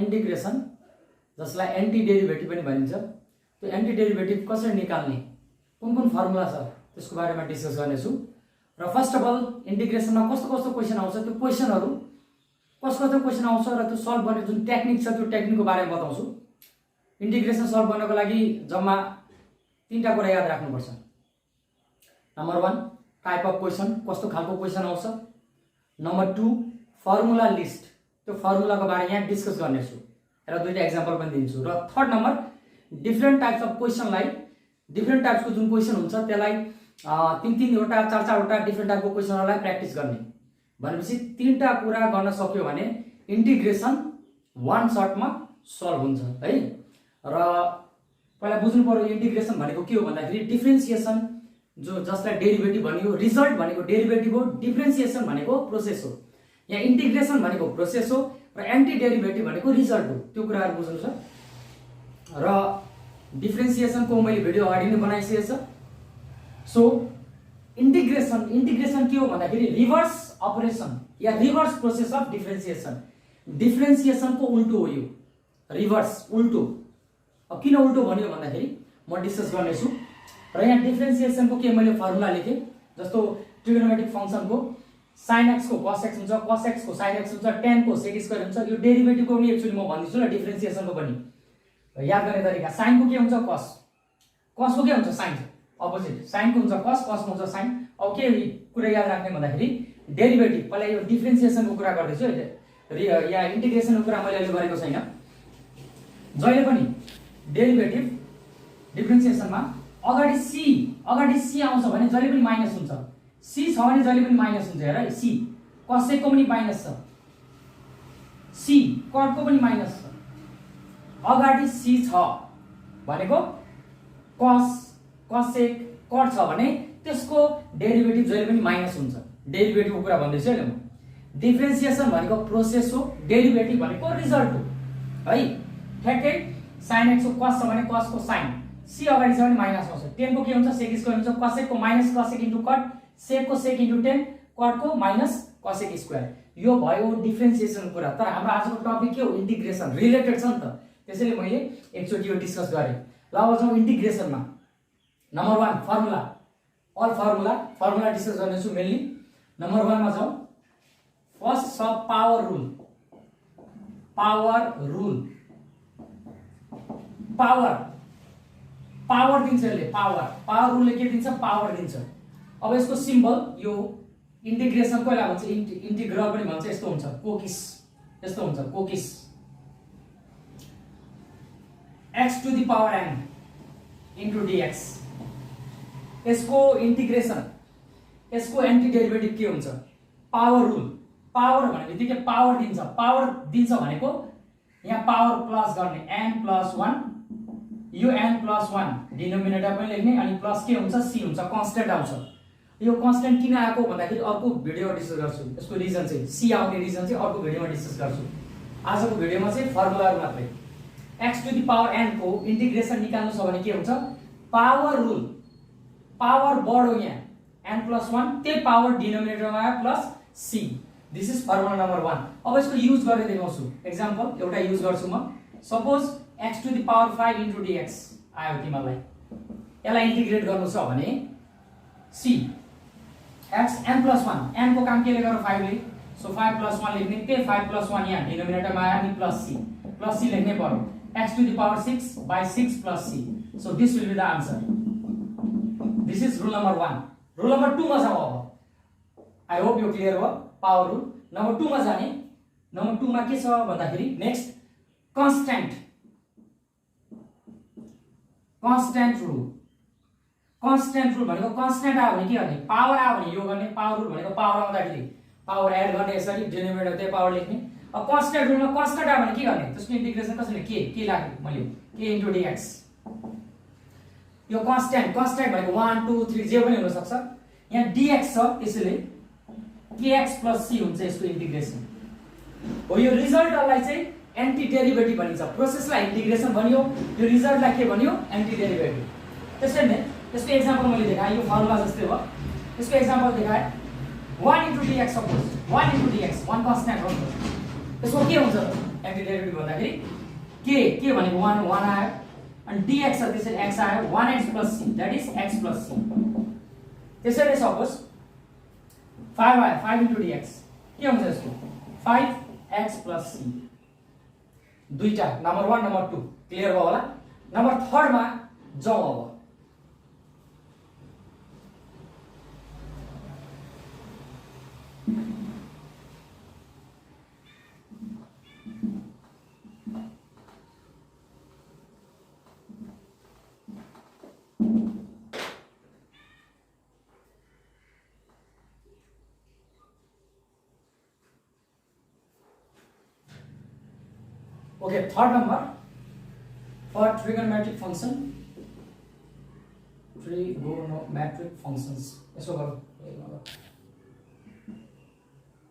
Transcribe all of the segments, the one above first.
Integration जसलाई anti derivative पनि भनिन्छ। त्यो एन्टी डेरिभेटिभ कसरी निकाल्ने, कुन कुन फर्मुला छ त्यसको बारेमा डिस्कस गर्नेछु। र फर्स्ट अफ अल इन्टिग्रेसनमा कस्तो कस्तो क्वेसन आउँछ, त्यो क्वेसनहरू कस्तो कस्तो क्वेसन आउँछ र त्यो सल्भ गर्ने जुन टेक्निक छ त्यो टेक्निकको बारेमा बताउँछु। इन्टिग्रेसन सल्भ गर्नको लागि जम्मा 3टा कुरा याद राख्नुपर्छ। नम्बर 1 टाइप अफ क्वेसन, कस्तो खालको क्वेसन आउँछ। नम्बर 2 फर्मुला लिस्ट, त्यो फर्मुलाको बारेमा यहाँ डिस्कस गर्नेछु र 2टा एक्जाम्पल पनि दिन्छु। र third number different types of क्वेसनलाई, डिफ्रेन्ट टाइप्सको जुन क्वेसन हुन्छ त्यसलाई 3-3वटा 4-4वटा डिफ्रेन्ट टाइपको क्वेसनहरूलाई प्र्याक्टिस गर्ने। भनेपछि 3टा कुरा गर्न सक्यो भने इन्टिग्रेसन 1 सर्टमा सल्भ हुन्छ है। र पहिला बुझ्नु पर्यो इन्टिग्रेसन भनेको के हो भन्दाखेरि डिफ्रेन्सिएसन जसलाई डेरिभेटिभ भनियो, रिजल्ट भनेको डेरिभेटिभ हो, डिफ्रेन्सिएसन भनेको प्रोसेस हो। यहाँ इन्टिग्रेसन भनेको प्रोसेस हो र एन्टी डेरिभेटिभ भनेको रिजल्ट हो। त्यो कुराहरू बुझ्नु छ। र डिफ्रेन्सिएसनको मैले भिडियो अगाडि नै बनाइसकेको छ। सो इन्टिग्रेसन के हो भन्दाखेरि रिभर्स अपरेसन या रिभर्स प्रोसेस अफ डिफ्रेन्सिएसन। डिफ्रेन्सिएसनको उल्टो हो यो, रिभर्स उल्टो। अब किन उल्टो भन्यो भन्दाखेरि म डिस्कस गर्नेछु। र यहाँ डिफ्रेन्सिएसनको के मैले फर्मुला लेखेँ, जस्तो ट्रिगोनोमेट्रिक फङ्सनको sin x को cos x हुन्छ, cos x को sin x हुन्छ, tan को sec स्क्वायर हुन्छ। यो डेरिभेटिभको पनि एक्चुअली म भन्दिछु ल, डिफ्रेन्सिएसनको पनि याद गर्ने तरिका। sin को के हुन्छ cos, cos को के हुन्छ sin, अपोजिट। sin को हुन्छ cos, cos को हुन्छ sin। अब के कुरा याद राख्ने भन्दाखेरि डेरिभेटिभ, पहिला यो डिफ्रेन्सिएसनको कुरा गर्दैछु या इन्टिग्रेसनको कुरा मैले अहिले गरेको छैन। जहिले पनि डेरिभेटिभ डिफ्रेन्सिएसनमा अगाडि c आउँछ भने जहिले पनि माइनस हुन्छ। c छ भने जहिले पनि माइनस हुन्छ। हेर है, c cos को पनि माइनस छ, c cot को पनि माइनस छ। अगाडि c छ भनेको cos sec cot छ भने त्यसको डेरिभेटिभ जहिले पनि माइनस हुन्छ। डेरिभेटिभको कुरा भन्दैछु अहिले म। डिफ्रेन्सिएसन भनेको प्रोसेस हो, डेरिभेटिभ भनेको रिजल्ट हो है। ठ्याक्कै sin x को cos छ भने cos को sin, c अगाडि छ भने माइनस आउँछ। tan को के हुन्छ sec स्क्वायर हुन्छ, cos को minus cos into cot, sec को sec इन्टु tan, cot को माइनस cos स्क्वायर। यो भयो डिफ्रेन्सिएसनको कुरा। तर हाम्रो आजको टपिक के हो, इन्टिग्रेसन रिलेटेड छ नि त, त्यसैले मैले एकचोटि यो डिस्कस गरेँ। ल अब जाउँ इन्टिग्रेसनमा। Number 1 formula, all formula discuss गर्नेछु मेनली। नम्बर 1 मा जाउँ। फर्स्ट छ पावर रुल। पावर दिन्छ यसले, पावर रुलले के दिन्छ, पावर दिन्छ। अब यसको सिम्बल यो इन्टिग्रेसन कसलाई भन्छ, इन्टिग्रल पनि भन्छ। यस्तो हुन्छ कोकिस, यस्तो हुन्छ कोकिस। x to the power n into dx। यसको इन्टिग्रेसन, यसको एन्टी डेरिभेटिभ के हुन्छ, पावर रुल। पावर भन्ने बित्तिकै पावर दिन्छ भनेको यहाँ पावर प्लस गर्ने n + 1, यो n + 1 डिनोमिनेटर पनि लेख्ने, अनि प्लस के हुन्छ, c हुन्छ, कन्स्टेन्ट आउँछ। यो कन्स्टेन्ट किन आएको भन्दाखेरि अर्को भिडियो डिस्कस गर्छु। यसको रिजन चाहिँ c आउने रिजन चाहिँ अर्को भिडियोमा डिस्कस गर्छु। आजको भिडियोमा चाहिँ फर्मुलाहरु मात्रै। x to the power n को इन्टिग्रेसन निकाल्नु छ भने के हुन्छ, पावर रुल। पावर बढो यहाँ n + 1, त्यही पावर डिनोमिनेटरमा आयो plus c। This is formula number 1। अब यसको युज गरेर देखाउँछु। एक्जाम्पल एउटा युज गर्छु म। Suppose x to the power 5 into dx आयो तिमीलाई। यसलाई इन्टिग्रेट गर्नु छ भने c x n + 1, n को काम केले गर्यो 5 ले। सो 5 + 1 लेख्ने, त्यही 5 + 1 यहाँ डिनोमिनेटरमा आयो अनि प्लस c लेख्ने पर्यो। x to the power 6/6 + c। So this will be the answer. This is rule number 1। Rule number 2 मा जाऊ अब। आई होप यो क्लियर हो पावर रुल। नम्बर 2 मा जाने। नम्बर 2 मा के छ भन्दाखेरि next constant rule. Constant rule भनेको कन्स्टेन्ट आयो भने के गर्ने, पावर आयो भने यो गर्ने। पावर रुल भनेको पावर आउँदाखेरि पावर एड गर्ने, यसरी डिनोमिनेटर त्यही पावर लेख्ने। अब कन्स्टेन्ट रुलमा कन्स्टेन्ट आयो भने के गर्ने, त्यसको इन्टिग्रेसन कसरी के लाग्यो मैले k इन्टु dx। यो कन्स्टेन्ट भनेको 1 2 3 जे पनि हुन सक्छ। यहाँ dx छ त्यसैले kx + c हुन्छ यसको इन्टिग्रेसन हो। यो रिजल्टलाई चाहिँ एन्टी डेरिभेटिभ भनिन्छ। प्रोसेसलाई इन्टिग्रेसन भनियो, यो रिजल्टलाई के भनियो, एन्टी डेरिभेटिभ। त्यसैले यसको एक्जाम्पल मैले देखाएँ, यो फर्मुला जस्तै हो। यसको एक्जाम्पल देखाएँ 1 into dx। Suppose 1 into dx 1 constant हो। यसको के हुन्छ, एन्टी डेरिभेटिभ भन्दाखेरि के भनेको 1 आयो अनि dx छ त्यसैले x आयो 1x + c that is x + c त्यसैले सपोज 5 आयो 5 * dx के हुन्छ यसको 5x + c दुईटा नम्बर 1 नम्बर 2 क्लियर भयो होला नम्बर 3 मा जाउँ अब Okay, third number for trigonometric function. Trigonometric functions. यसो गरौँ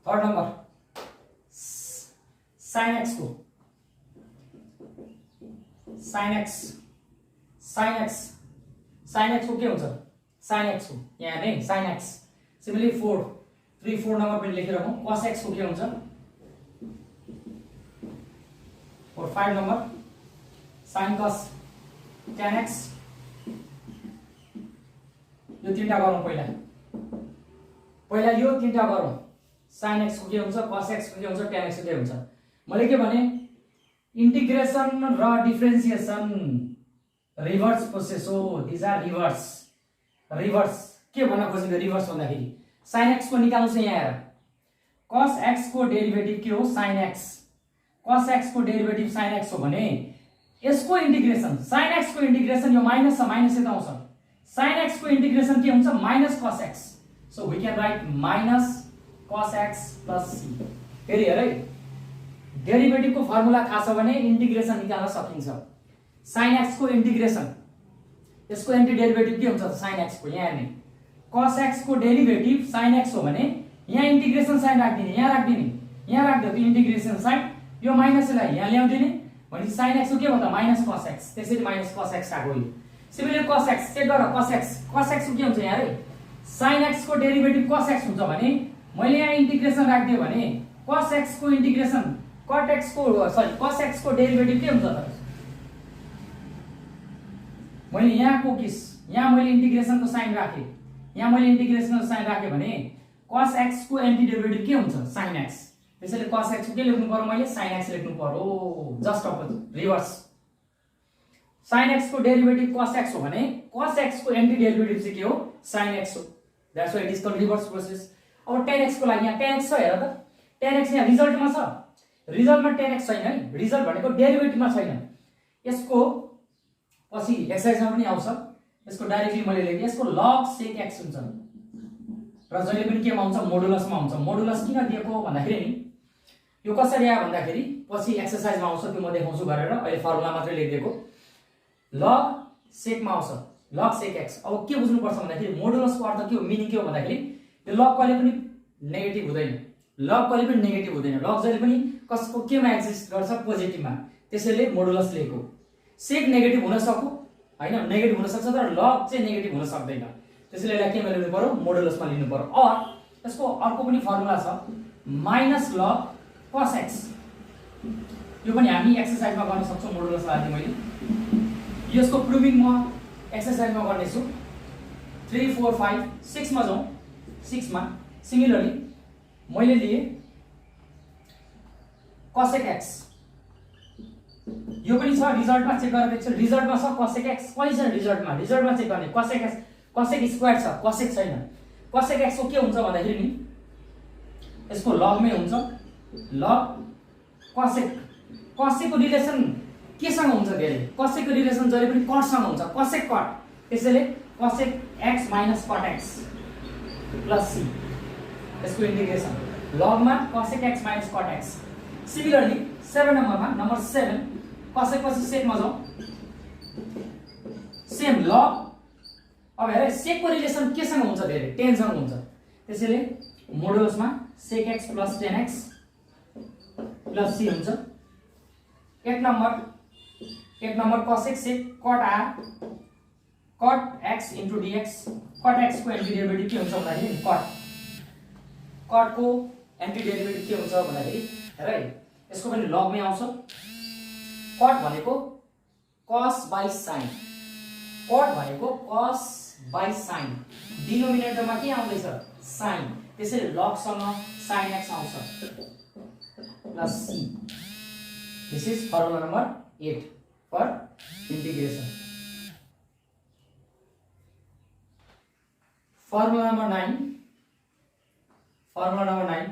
third number sin x को sin x को के हुन्छ sin x को यहाँ नै sin x सिमिलरली 3 4 नम्बर पनि लेखिराखौँ cos x को के हुन्छ और 5 number sin cos tan x यो तीनटा गरौँ पहिला यो तीनटा गरौँ sin x को के हुन्छ cos x को के हुन्छ tan x को के हुन्छ मैले के भने इंटीग्रेशन र डिफरेन्सिएसन रिभर्स प्रोसेस हो दिस आर रिभर्स के भन्न खोजेको रिभर्स भन्दाखेरि sin x को निकाल्नु छ यहाँ हेर cos x को डेरिभेटिभ के हो sin x cos x को डेरिभेटिभ sin x हो भने यसको इंटीग्रेशन sin x को इंटीग्रेशन यो माइनस छ माइनस यता आउँछ sin x को इंटीग्रेशन के हुन्छ minus cos x so we can write minus cos x + c फेरि हेर है डेरिभेटिभ को फर्मुला थाहा छ भने इंटीग्रेशन निकाल्न सकिन्छ sin x को इंटीग्रेशन यसको एन्टी डेरिभेटिभ के हुन्छ sin x को यहाँ हेर्ने cos x को डेरिभेटिभ sin x हो भने यहाँ इंटीग्रेशन साइन राख्दिने यहाँ राख्दियो त्यो इंटीग्रेशन साइन यो माइनसलाई यहाँ ल्याउँदिने भने sin x को के भन्दा माइनस cos x त्यसैले माइनस cos x आको यो सिमिलरली cos x चेक गर cos x को के हुन्छ यहाँ रे sin x को डेरिभेटिभ cos x हुन्छ भने मैले यहाँ इंटीग्रेशन राख्दिए भने cos x को इंटीग्रेशन cos x को डेरिभेटिभ के हुन्छ त मैले यहाँको यहाँ मैले इंटीग्रेशन को साइन राखे यहाँ मैले इंटीग्रेशन को साइन राखे भने cos x को एन्टी डेरिभेटिभ के हुन्छ sin x त्यसैले cos x को के लेख्नु पर्यो मैले sin x लेख्नु पर्यो just opposite reverse sin x को डेरिभेटिभ cos x हो भने cos x को एन्टी डेरिभेटिभ चाहिँ के हो sin x हो that's why it is called reverse process अब tan x को लागि यहाँ tan x छ हेर त tan x यहाँ रिजल्टमा छ रिजल्टमा tan x छैन है रिजल्ट भनेको डेरिभेटिभमा छैन यसको पछि एक्सरसाइजमा पनि आउँछ यसको डाइरेक्टली मैले लेखे यसको log sec x हुन्छ र जहिले पनि केमा आउँछ मोडुलसमा आउँछ मोडुलस किन दिएको भन्दाखेरि नि यो कसरी आयो भन्दाखेरि पछि एक्सरसाइजमा आउँछ त्यो म देखाउँछु गरेर अहिले फर्मुला मात्रै लेखिदिएको log sec मा आउँछ log sec x अब के बुझ्नु पर्छ भन्दाखेरि मोडुलसको अर्थ के हो मिनिङ के हो भन्दाखेरि यो log कहिले पनि नेगेटिभ हुँदैन log जहिले पनि कसको केमा एक्जिस्ट गर्छ पोजिटिभमा त्यसैले मोडुलस लेखेको sec नेगेटिभ हुन सक्छ हैन नेगेटिभ हुन सक्छ तर log चाहिँ नेगेटिभ हुन सक्दैन त्यसैले यसलाई केमा लिनु पर्यो मोडुलसमा लिनु पर्यो और यसको अर्को पनि फर्मुला छ माइनस log cos x यो पनि हामी एक्सरसाइजमा गर्न सक्छौं मोडुलस लागि मैले यसको प्रुभिङ म एक्सरसाइजमा गर्ने छु 3 4 5 6 मा जाउँ 6 मा सिमिलरली मैले लिए cosec x यो पनि छ रिजल्टमा चेक गरेर देख्छु रिजल्टमा छ cosec x कहिले छ रिजल्टमा चेक गर्ने cosec स्क्वायर छ cosec छैन cosec x को के हुन्छ भन्दाखेरि नि यसको log मै हुन्छ log cosec को रिलेसन केसँग हुन्छ धेरै cosec को रिलेसन जहिले पनि cot सँग हुन्छ cosec cot त्यसैले cosec x - cot x + c यसको इंटीग्रेशन log मा cosec x - cot x similarly 7 नम्बरमा नम्बर 7 cosec पछि sec मा जाऊ सेम log अब हेर sec को रिलेसन केसँग हुन्छ धेरै tan सँग हुन्छ त्यसैले मोडुलसमा sec x + tan x + c हुन्छ 8 number cosec sec cot x * dx cot x को एन्टी डेरिभेटिभ के हुन्छ भन्दाखेरि cot को एन्टी डेरिभेटिभ के हुन्छ भन्दाखेरि हेर है यसको पनि लगमै आउँछ। कट भनेको cos by sin, कट भनेको cos by sin, डिनोमिनेटरमा के आउँदैछ sin, त्यसैले लगसँग sin x आउँछ plus c। This is formula number 8 for integration. Formula number 9, formula number 9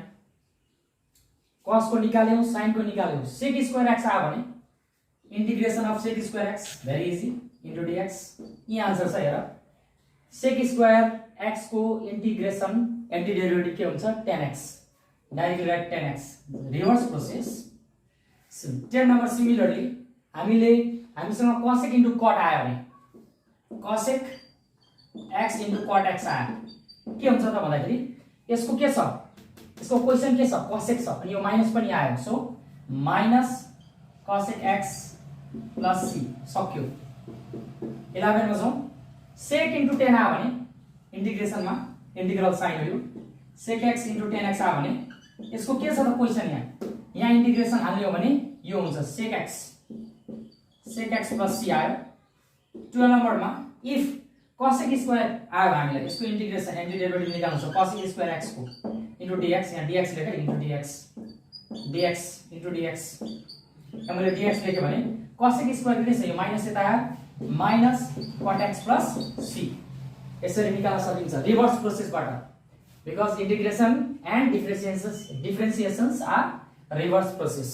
cos को निकाल्यौं sin को निकाल्यौं sec स्क्वायर x आयो भने integration of sec square x very easy into dx। यहाँ आन्सर छ हेर sec स्क्वायर x को integration anti derivative के हुन्छ tan x, directly write tan x, reverse process. 10 number similarly हामीसँग cosec इन्टु cot आयो भने cosec x into cot x आयो के हुन्छ त भन्दाखेरि यसको के छ, यसको क्वेशन के छ cosec छ अनि यो माइनस पनि आयो, so minus cosec x plus c सक्यो। 11 मा जाउँ sec इन्टु tan आयो भने इंटीग्रेशनमा इंटीग्रल साइन हो यो sec x into tan x आयो भने यसको के छ त क्वेशन, यहाँ इंटीग्रेशन हाल्ने हो भने यो हुन्छ sec x प्लस c आयो। 12 नम्बरमा इफ cosec स्क्वायर आयो हामीलाई यसको इंटीग्रेशन एन्टी डेरिभेटिभ निकाल्नु छ cosec स्क्वायर x को इन्टु dx, यहाँ dx लेखेर इन्टु dx इन्टु dx, यहाँ मैले dx लेखे भने cosec स्क्वायर के छ यो माइनस यता आयो minus cot x plus c, यसरी निकाल्न सकिन्छ रिभर्स प्रोसेसबाट, because integration and differentiations are reverse process.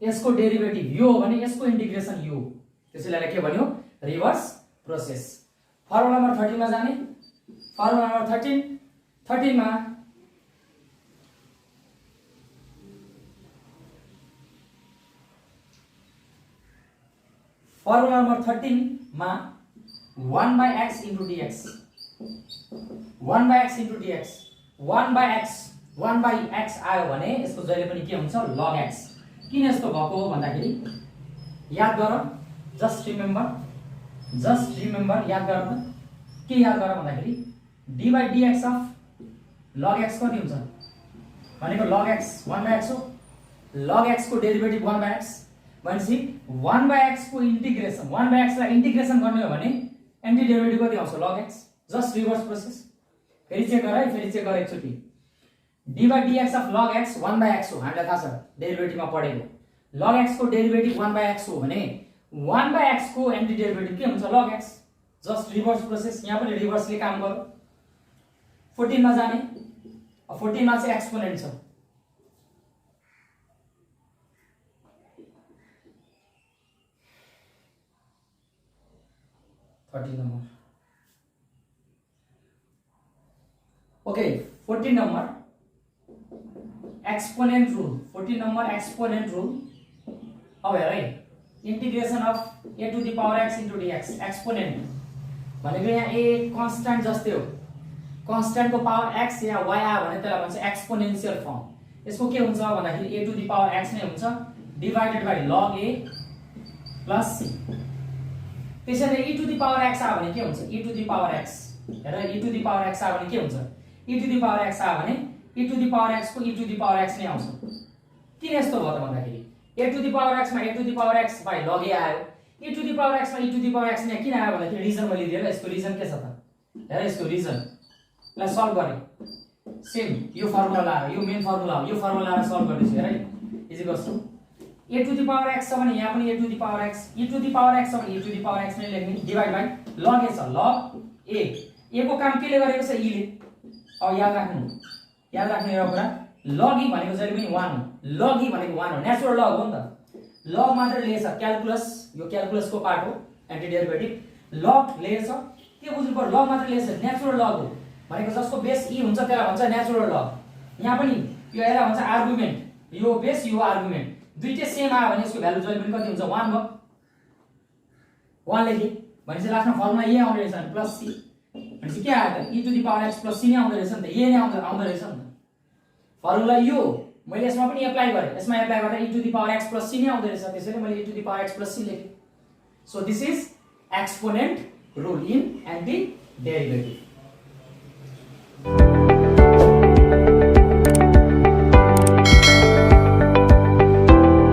यसको डेरिभेटिभ यो हो भने यसको इंटीग्रेशन यो, त्यसैले के भन्यो रिभर्स प्रोसेस। फर्मुला नम्बर 13 मा जाने, फर्मुला नम्बर 13 मा फर्मुला नम्बर 13 मा 1/x into dx, 1/x into dx, 1/x आयो भने यसको जहिले पनि के हुन्छ log x। किन यस्तो भएको हो भन्दाखेरि याद गर, जस्ट रिमेम्बर याद गर त के याद गर भन्दाखेरि d/dx अफ log x कति हुन्छ भनेको log x 1/x हो, log x को डेरिभेटिभ 1/x भनेपछि 1/x को इंटीग्रेशन 1/x लाई इंटीग्रेशन गर्ने हो भने एन्टी डेरिभेटिभ कति आउँछ log x, just reverse process. फेरि चेक गर है, फेरि चेक गर एकचोटी d/dx of log x 1/x हो, हामीलाई थाहा छ डेरिभेटिभमा पढेको log x को डेरिभेटिभ 1/x हो भने 1/x को एन्टी डेरिभेटिभ के हुन्छ log x, just reverse process. यहाँ पनि रिभर्सले काम गर्यो। 14 मा जाने, 14 मा चाहिँ एक्सपोनेन्ट छ, okay 14 number exponent rule, 14 number exponent rule. अब हेर है integration of a to the power x into dx, exponent भनेको यहाँ a कांस्टेंट जस्तै हो, कांस्टेंट को पावर x या y आयो भने त्यसलाई भन्छ एक्सपोनेन्शियल फर्म। यसको के हुन्छ भन्दाखेरि a to the power x नै हुन्छ divided by log a plus c। त्यसैले e to the power x आयो भने के हुन्छ e to the power x, हेर e to the power x आयो भने के हुन्छ e to the power x आयो भने e to the power x को e to the power x नै आउँछ। किन यस्तो भयो त भन्दाखेरि a to the power x मा a to the power x by log a आयो, e to the power x मा e to the power x नै किन आयो भन्दाखेरि रिजन मैले दिएर यसको रिजन के छ त, हेर यसको रिजन लाई सल्भ गरे सेम यो फर्मुला लाएर यो मेन फर्मुला हो, यो फर्मुला लाएर सल्भ गर्दैछु हेर is equals to a to the power x छ भने यहाँ पनि a to the power x, e to the power x छ भने e to the power x नै लेख्ने डिवाइड बाइ log a छ, log a को काम केले गरेको छ e ले। अब याद राख्नु यो कुरा log e भनेको जहिले पनि 1 हो, log e भनेको 1 हो, नेचुरल लग हो नि त, log मात्र लिएछ क्याल्कुलस, यो क्याल्कुलस को पार्ट हो एन्टी डेरिभेटिभ, log लिएछ के बुझ्नु पर्यो log मात्र लिएछ नेचुरल लग हो भनेको जसको बेस e हुन्छ त्यसलाई भन्छ नेचुरल लग। यहाँ पनि यो यसलाई भन्छ आर्गुमेन्ट, यो बेस यो आर्गुमेन्ट दुईटै सेम आयो भने यसको भ्यालु जहिले पनि कति हुन्छ 1 भयो, 1 लेखे भनेपछि लास्टमा फर्मुला ए आउँदै रहेछ प्लस सी भनेपछि के आयो त e to the power x plus c नै आउँदै रहेछ नि त, ए नै आउँदै रहेछ नि त। फर्मुला यो मैले यसमा पनि एप्लाई गरे, यसमा एप्लाई गर्दा e to the power x plus c नै आउँदै रहेछ, त्यसैले मैले e to the power x plus c लेखे। So this is exponent rule in anti derivative.